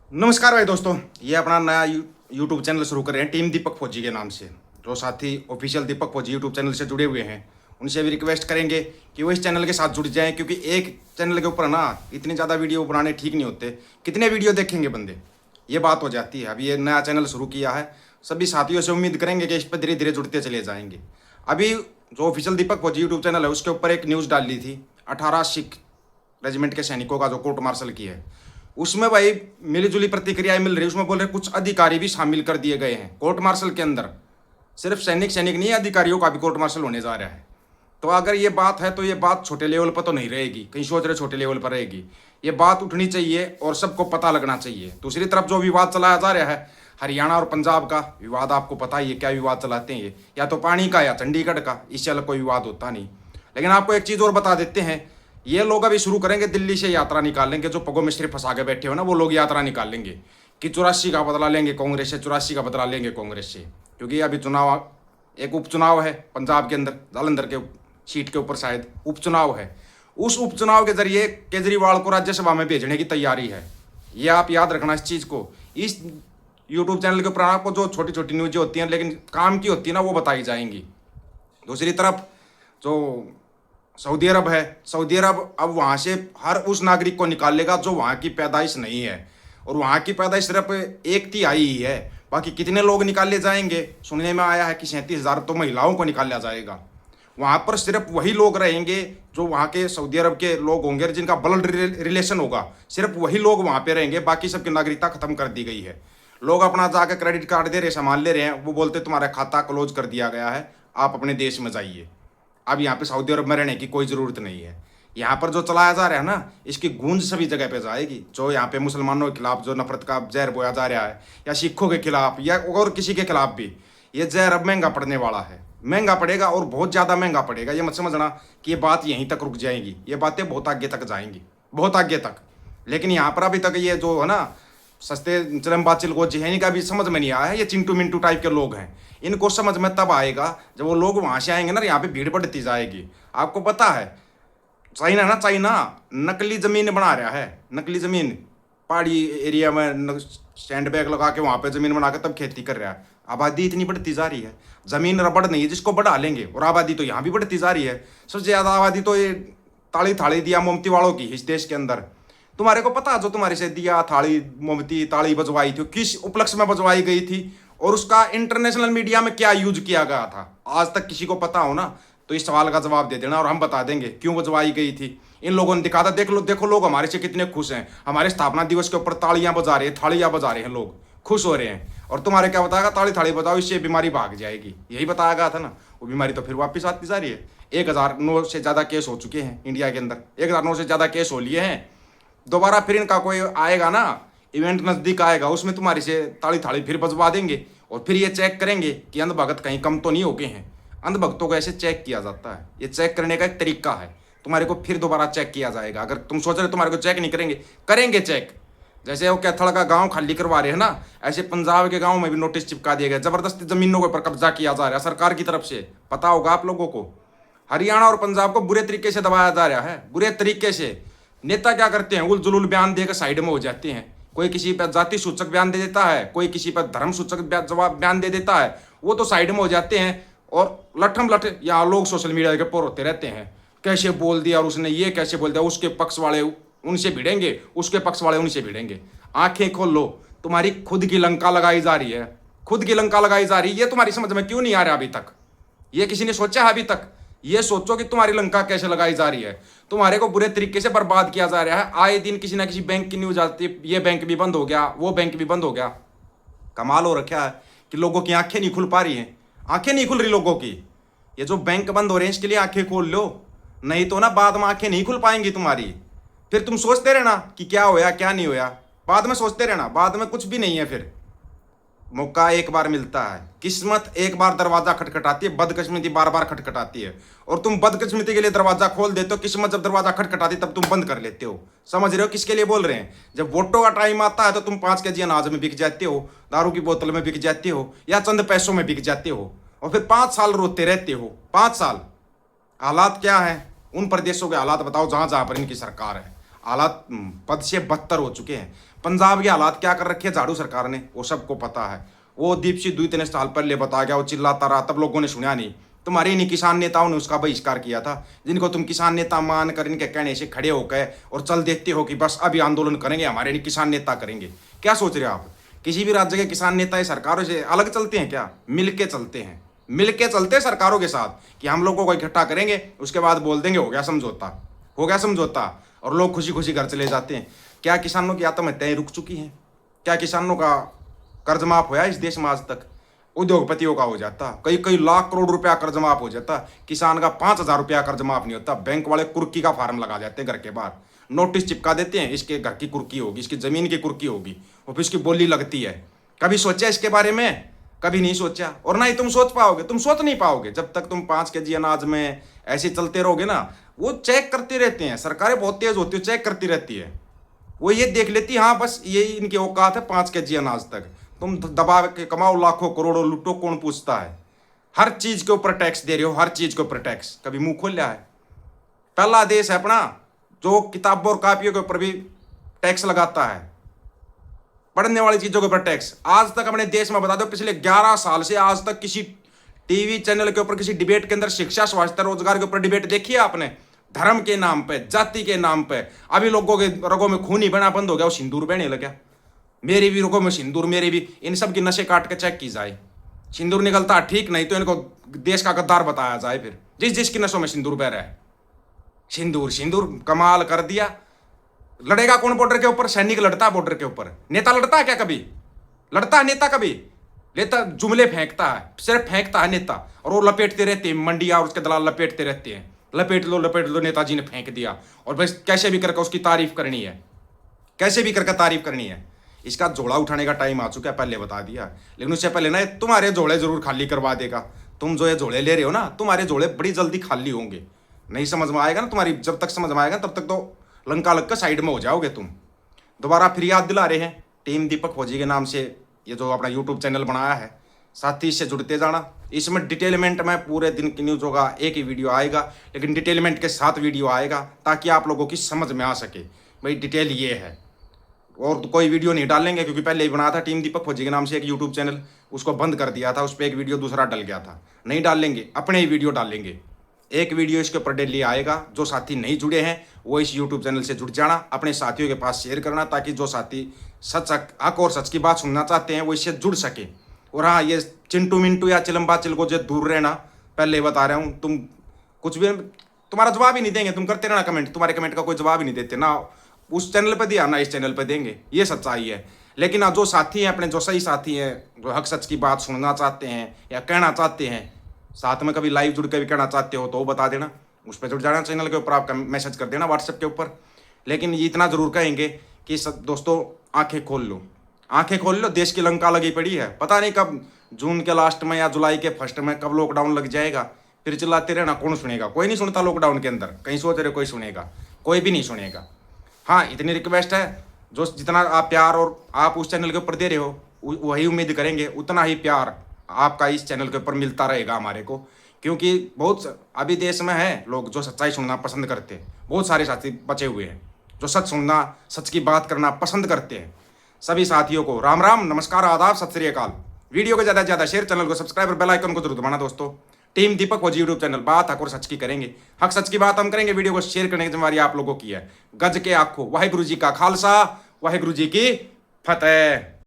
नमस्कार भाई दोस्तों, ये अपना नया यूट्यूब चैनल शुरू कर रहे हैं टीम दीपक फौजी के नाम से। जो साथी ऑफिशियल दीपक फौजी यूट्यूब चैनल से जुड़े हुए हैं उनसे भी रिक्वेस्ट करेंगे कि वो इस चैनल के साथ जुड़ जाएं, क्योंकि एक चैनल के ऊपर ना इतनी ज़्यादा वीडियो बनाने ठीक नहीं होते। कितने वीडियो देखेंगे बंदे, ये बात हो जाती है। अभी ये नया चैनल शुरू किया है, सभी साथियों से उम्मीद करेंगे कि इस पर धीरे धीरे जुड़ते चले जाएंगे। अभी जो ऑफिशियल दीपक फौजी यूट्यूब चैनल है उसके ऊपर एक न्यूज़ डाली थी 18 सिख रेजिमेंट के सैनिकों का जो कोर्ट मार्शल की है, उसमें भाई मिली जुली प्रतिक्रियाएं मिल रही। उसमें बोल रहे कुछ अधिकारी भी शामिल कर दिए गए हैं कोर्ट मार्शल के अंदर। सिर्फ सैनिक नहीं, अधिकारियों का भी कोर्ट मार्शल होने जा रहा है। तो अगर ये बात है तो ये बात छोटे लेवल पर तो नहीं रहेगी, कहीं सोच रहे छोटे लेवल पर रहेगी। ये बात उठनी चाहिए और सबको पता लगना चाहिए। दूसरी तरफ जो विवाद चलाया जा रहा है हरियाणा और पंजाब का विवाद, आपको पता ही है क्या विवाद चलाते हैं ये, या तो पानी का या चंडीगढ़ का, इससे अलग कोई विवाद होता नहीं। लेकिन आपको एक चीज़ और बता देते हैं, ये लोग अभी शुरू करेंगे, दिल्ली से यात्रा निकालेंगे। जो पगों में सिर्फ फंसा के बैठे हो ना, वो लोग यात्रा निकालेंगे कि 84 का बदला लेंगे कांग्रेस से, 84 का बदला लेंगे कांग्रेस से। क्योंकि अभी चुनाव, एक उपचुनाव है पंजाब के अंदर, जालंधर के सीट के ऊपर शायद उपचुनाव है। उस उपचुनाव के जरिए केजरीवाल को राज्यसभा में भेजने की तैयारी है। ये आप याद रखना इस चीज़ को। इस यूट्यूब चैनल के ऊपर आपको जो छोटी छोटी न्यूज़ें होती हैं लेकिन काम की होती है ना, वो बताई जाएंगी। दूसरी तरफ जो सऊदी अरब है, सऊदी अरब अब वहाँ से हर उस नागरिक को निकालेगा जो वहाँ की पैदाइश नहीं है, और वहाँ की पैदाइश सिर्फ 1/3 ही है। बाकी कितने लोग निकाले जाएंगे, सुनने में आया है कि 37,000 तो महिलाओं को निकाला जाएगा। वहाँ पर सिर्फ वही लोग रहेंगे जो वहाँ के सऊदी अरब के लोग होंगे, जिनका ब्लड रिलेशन होगा, सिर्फ वही लोग वहाँ पे रहेंगे। बाकी सबकी नागरिकता खत्म कर दी गई है। लोग अपना जाकर क्रेडिट कार्ड दे रहे, सामान ले रहे हैं, वो बोलते तुम्हारा खाता क्लोज कर दिया गया है, आप अपने देश में जाइए। अब यहाँ पे सऊदी अरब में रहने की कोई ज़रूरत नहीं है। यहाँ पर जो चलाया जा रहा है ना, इसकी गूंज सभी जगह पे जाएगी। जो यहाँ पे मुसलमानों के खिलाफ जो नफरत का जहर बोया जा रहा है, या सिखों के खिलाफ, या और किसी के खिलाफ भी, ये जहर अब महंगा पड़ने वाला है। महंगा पड़ेगा और बहुत ज़्यादा महंगा पड़ेगा। ये मत समझना कि ये बात यहीं तक रुक जाएगी, ये बातें बहुत आगे तक जाएंगी, बहुत आगे तक। लेकिन यहाँ पर अभी तक ये जो है ना सस्ते चरमबाज चिलगोजी हैं, इनका भी समझ में नहीं आया है। ये चिंटू मिंटू टाइप के लोग हैं, इनको समझ में तब आएगा जब वो लोग वहाँ से आएंगे ना, यहाँ पे भीड़ बढ़ती जाएगी। आपको पता है चाइना नकली ज़मीन बना रहा है, नकली ज़मीन पहाड़ी एरिया में स्टैंड बैग लगा के वहाँ पे ज़मीन बना के तब खेती कर रहा है। आबादी इतनी बढ़ती जा रही है, ज़मीन रबड़ नहीं है जिसको बढ़ा लेंगे, और आबादी तो यहाँ भी बढ़ती जा रही है। सबसे ज़्यादा आबादी तो ये ताली थाली दिया मोमती वालों की इस देश के अंदर। तुम्हारे को पता जो तुम्हारे से दिया थाली मोमती ताली बजवाई थी, किस उपलक्ष्य में बजवाई गई थी, और उसका इंटरनेशनल मीडिया में क्या यूज किया गया था? आज तक किसी को पता हो ना तो इस सवाल का जवाब दे देना और हम बता देंगे क्यों बजवाई गई थी। इन लोगों ने दिखा था, देखो लोग हमारे से कितने खुश हैं। हमारे स्थापना दिवस के ऊपर तालियां बजा रहे हैं, थालियां बजा रहे हैं, लोग खुश हो रहे हैं। और तुम्हारे क्या बताएगा, ताली थाली बजाओ इससे बीमारी भाग जाएगी, यही बताया गया था ना। वो बीमारी तो फिर वापस आती जा रही है। 1009 से ज़्यादा केस हो चुके हैं इंडिया के अंदर, 1009 से ज़्यादा केस हो लिए हैं। दोबारा फिर इनका कोई आएगा ना, इवेंट नज़दीक आएगा, उसमें तुम्हारी से ताली थाली फिर बजवा देंगे, और फिर ये चेक करेंगे कि अंधभगत कहीं कम तो नहीं हो गए हैं। अंधभक्तों को ऐसे चेक किया जाता है, ये चेक करने का एक तरीका है। तुम्हारे को फिर दोबारा चेक किया जाएगा। अगर तुम सोच रहे तुम्हारे को चेक नहीं करेंगे, करेंगे चेक। जैसे वो कैथल का गांव खाली करवा रहे हैं ना, ऐसे पंजाब के गांव में भी नोटिस चिपका दिया गया। जबरदस्ती जमीनों के ऊपर कब्जा किया जा रहा है सरकार की तरफ से, पता होगा आप लोगों को। हरियाणा और पंजाब को बुरे तरीके से दबाया जा रहा है, बुरे तरीके से। नेता क्या करते हैं, उल जुलूल बयान देकर साइड में हो जाते हैं। कोई किसी पर जाति सूचक बयान दे देता है, कोई किसी पर धर्म सूचक बयान दे देता है, वो तो साइड में हो जाते हैं। और लठम लठ यहाँ लोग सोशल मीडिया के ऊपर होते रहते हैं, कैसे बोल दिया और उसने ये कैसे बोल दिया, उसके पक्ष वाले उनसे भिड़ेंगे, उसके पक्ष वाले उनसे भिड़ेंगे। आंखें खोल लो, तुम्हारी खुद की लंका लगाई जा रही है, खुद की लंका लगाई जा रही है। ये तुम्हारी समझ में क्यों नहीं आ रहा अभी तक? ये किसी ने सोचा है अभी तक? ये सोचो कि तुम्हारी लंका कैसे लगाई जा रही है। तुम्हारे को बुरे तरीके से बर्बाद किया जा रहा है। आए दिन किसी ना किसी बैंक की न्यूज आती है, ये बैंक भी बंद हो गया, वो बैंक भी बंद हो गया। कमाल हो रखा है कि लोगों की आंखें नहीं खुल पा रही हैं, आंखें नहीं खुल रही लोगों की। ये जो बैंक बंद हो रहे हैं इसके लिए आंखें खोल लो, नहीं तो ना बाद में आंखें नहीं खुल पाएंगी तुम्हारी। फिर तुम सोचते रहना कि क्या होया क्या नहीं होया, बाद में सोचते रहना, बाद में कुछ भी नहीं है। फिर मौका एक बार मिलता है, किस्मत एक बार दरवाजा खटखटाती है, बदकिस्मती बार बार खटखटाती है। और तुम बदकिस्मती के लिए दरवाजा खोल देते हो, किस्मत जब दरवाजा खटखटाती तब तुम बंद कर लेते हो। समझ रहे हो किसके लिए बोल रहे हैं? जब वोटों का टाइम आता है तो तुम 5 केजी अनाज में बिक जाते हो, दारू की बोतल में बिक जाते हो, या चंद पैसों में बिक जाते हो, और फिर 5 साल रोते रहते हो। 5 साल। हालात क्या है उन प्रदेशों के हालात बताओ जहां जहां पर इनकी सरकार है। हालात पद से बदतर हो चुके हैं। पंजाब के हालात क्या कर रखे हैं झाड़ू सरकार ने, वो सबको पता है। वो दीप सिद्धू इतने साल पहले बता गया, वो चिल्लाता रहा, तब लोगों ने सुना नहीं। तुम्हारे इन्हीं किसान नेताओं ने उसका बहिष्कार किया था, जिनको तुम किसान नेता मान कर इनके कहने से खड़े होकर और चल देते हो कि बस अभी आंदोलन करेंगे, हमारे नहीं किसान नेता करेंगे। क्या सोच रहे हो आप? किसी भी राज्य के किसान नेता सरकारों से अलग चलते हैं क्या? मिल के चलते हैं, मिल के चलते हैं सरकारों के साथ कि हम लोगों को इकट्ठा करेंगे, उसके बाद बोल देंगे हो गया समझौता, हो गया समझौता, और लोग खुशी खुशी घर चले जाते हैं। क्या किसानों की आत्महत्याएं रुक चुकी हैं? क्या किसानों का कर्ज माफ होया इस देश में आज तक? उद्योगपतियों का हो जाता, कई कई लाख करोड़ रुपया कर्ज माफ हो जाता, किसान का 5,000 रुपया कर्ज माफ नहीं होता। बैंक वाले कुर्की का फार्म लगा जाते हैं घर के बाहर, नोटिस चिपका देते हैं, इसके घर की कुर्की होगी, इसकी जमीन की कुर्की होगी, और फिर इसकी बोली लगती है। कभी सोचा इसके बारे में? कभी नहीं सोचा, और ना ही तुम सोच पाओगे, तुम सोच नहीं पाओगे जब तक तुम 5 kg अनाज में ऐसे चलते रहोगे ना। वो चेक करते रहते हैं, सरकारें बहुत तेज होती है, चेक करती रहती है, वो ये देख लेती है हाँ बस ये इनकी औकात है 5 kg अनाज तक। तुम दबा के कमाओ लाखों करोड़ों, लूटो, कौन पूछता है? हर चीज के ऊपर टैक्स दे रहे हो, हर चीज के ऊपर टैक्स। कभी मुंह खोल लिया है? पहला देश है अपना जो किताबों और कापियों के ऊपर भी टैक्स लगाता है, पढ़ने वाली चीजों के ऊपर टैक्स। आज तक अपने देश में बता दो, पिछले 11 साल से आज तक किसी टीवी चैनल के ऊपर किसी डिबेट के अंदर शिक्षा, स्वास्थ्य, रोजगार के ऊपर डिबेट देखी है आपने? धर्म के नाम पे, जाति के नाम पे अभी लोगों के रगों में खून ही बना बंद हो गया, वो सिंदूर बहने लगा। मेरी भी रगों में सिंदूर, मेरी भी। इन सब की नशे काट के चेक की जाए, सिंदूर निकलता ठीक, नहीं तो इनको देश का गद्दार बताया जाए। फिर जिस जिसकी नशों में सिंदूर बह रहा है, सिंदूर सिंदूर कमाल कर दिया। लड़ेगा कौन बॉर्डर के ऊपर? सैनिक लड़ता है बॉर्डर के ऊपर। नेता लड़ता है क्या कभी? लड़ता है नेता कभी? लेता जुमले फेंकता है, सिर्फ फेंकता है नेता, और वो लपेटते रहते हैं, मंडिया और उसके दलाल लपेटते रहते हैं, लपेट लो नेताजी ने फेंक दिया, और बस कैसे भी करके उसकी तारीफ करनी है, कैसे भी करके तारीफ करनी है। इसका झोला उठाने का टाइम आ चुका है, पहले बता दिया। लेकिन उससे पहले ना तुम्हारे झोले जरूर खाली करवा देगा। तुम जो ये झोले ले रहे हो ना, तुम्हारे झोले बड़ी जल्दी खाली होंगे। नहीं समझ में आएगा ना तुम्हारी, जब तक समझ में आएगा तब तक तो लंका लग कर साइड में हो जाओगे तुम। दोबारा फिर याद दिला रहे हैं, टीम दीपक फौजी के नाम से ये जो अपना यूट्यूब चैनल बनाया है, साथ ही इससे जुड़ते जाना। इसमें डिटेलमेंट में पूरे दिन की न्यूज़ होगा, एक ही वीडियो आएगा, लेकिन डिटेलमेंट के साथ वीडियो आएगा ताकि आप लोगों की समझ में आ सके भाई डिटेल ये है। और तो कोई वीडियो नहीं डालेंगे, क्योंकि पहले ही बनाया था टीम दीपक फौजी के नाम से एक यूट्यूब चैनल, उसको बंद कर दिया था, उस पर एक वीडियो दूसरा डल गया था। नहीं डालेंगे, अपने ही वीडियो डालेंगे। एक वीडियो इसके ऊपर डेली आएगा। जो साथी नहीं जुड़े हैं वो इस यूट्यूब चैनल से जुड़ जाना, अपने साथियों के पास शेयर करना, ताकि जो साथी सच हक और सच की बात सुनना चाहते हैं वो इससे जुड़ सके। और हाँ, ये चिंटू मिंटू या चिलम्बा चिलको जो दूर रहना, पहले बता रहा हूँ, तुम कुछ भी तुम्हारा जवाब ही नहीं देंगे। तुम करते रहना कमेंट, तुम्हारे कमेंट का कोई जवाब ही नहीं देते ना, उस चैनल पर दिया ना इस चैनल पर देंगे, ये सच्चाई है। लेकिन जो साथी हैं अपने, जो सही साथी हैं, जो हक सच की बात सुनना चाहते हैं या कहना चाहते हैं, साथ में कभी लाइव जुड़ के भी कहना चाहते हो तो बता देना, उस पर जुड़ जाना चैनल के ऊपर, आप मैसेज कर देना व्हाट्सएप के ऊपर। लेकिन ये इतना ज़रूर कहेंगे कि दोस्तों आंखें खोल लो, आंखें खोल लो, देश की लंका लगी पड़ी है। पता नहीं कब जून के लास्ट में या जुलाई के फर्स्ट में कब लॉकडाउन लग जाएगा, फिर चिल्लाते रहना, कौन सुनेगा? कोई नहीं सुनता लॉकडाउन के अंदर, कहीं सोच रहे कोई सुनेगा? कोई भी नहीं सुनेगा। हाँ, इतनी रिक्वेस्ट है, जो जितना आप प्यार और आप उस चैनल के ऊपर दे रहे हो, वही उम्मीद करेंगे उतना ही प्यार आपका इस चैनल के ऊपर मिलता रहेगा हमारे को। क्योंकि बहुत अभी देश में है लोग जो सच्चाई सुनना पसंद करते हैं, बहुत सारे साथी बचे हुए हैं जो सच सुनना, सच की बात करना पसंद करते हैं। सभी साथियों को राम राम, नमस्कार, आदाब, सत श्री अकाल। वीडियो को ज़्यादा से ज़्यादा शेयर, चैनल को सब्सक्राइब और बेल आइकन को जरूर दबाना दोस्तों। टीम दीपक फौजी यूट्यूब चैनल, बात हक और सच की करेंगे, हक सच की बात हम करेंगे। वीडियो को शेयर करने की जिम्मेदारी आप लोगों की है। गज के आखो, वाहिगुरु जी का खालसा, वाहिगुरु जी की फतेह।